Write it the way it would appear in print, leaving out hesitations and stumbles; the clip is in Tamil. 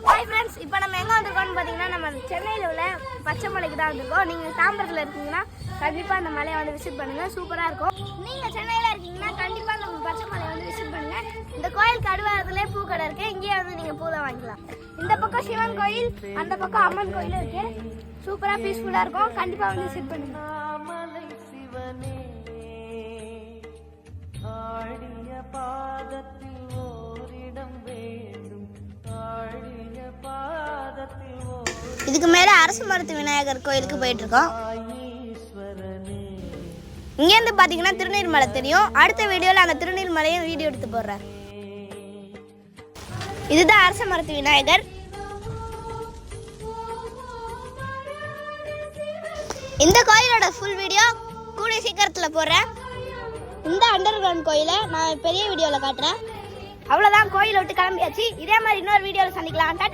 ஹாய் ஃப்ரெண்ட்ஸ், இப்போ நம்ம எங்கே வந்திருக்கோம்னு பார்த்தீங்கன்னா நம்ம சென்னையில் உள்ள பச்சைமலைக்கு தான் வந்திருக்கோம். நீங்கள் தாம்பரத்தில் இருக்கீங்கன்னா கண்டிப்பாக அந்த மலையை வந்து விசிட் பண்ணுங்கள், சூப்பராக இருக்கும். நீங்கள் சென்னையில் இருக்கீங்கன்னா கண்டிப்பாக நம்ம பச்சைமலையை வந்து விசிட் பண்ணுங்கள். இந்த கோயில் கடுவாரத்துலேயே பூக்கடை இருக்குது, இங்கேயே வந்து நீங்கள் பூவை வாங்கிக்கலாம். இந்த பக்கம் சிவன் கோயில், அந்த பக்கம் அம்மன் கோயிலும் இருக்குது. சூப்பராக பீஸ்ஃபுல்லாக இருக்கும், கண்டிப்பாக வந்து விசிட் பண்ணுங்கள். இதுக்கு மேலே அரசு மருத்துவ விநாயகர் கோயிலுக்கு போயிட்டு இருக்கோம். இங்கேருந்து பார்த்தீங்கன்னா திருநீர்மலை தெரியும். அடுத்த வீடியோவில் அந்த திருநீர்மலையும் வீடியோ எடுத்து போடுறேன். இதுதான் அரசு மருத்துவ விநாயகர். இந்த கோயிலோட ஃபுல் வீடியோ கூடிய சீக்கிரத்தில் போடுறேன். இந்த அண்டர் கிரவுண்ட் கோயிலை நான் பெரிய வீடியோவில் காட்டுறேன். அவ்வளோதான், கோயிலை விட்டு கிளம்பியாச்சு. இதே மாதிரி இன்னொரு வீடியோவில் சந்திக்கலாம். டாடா.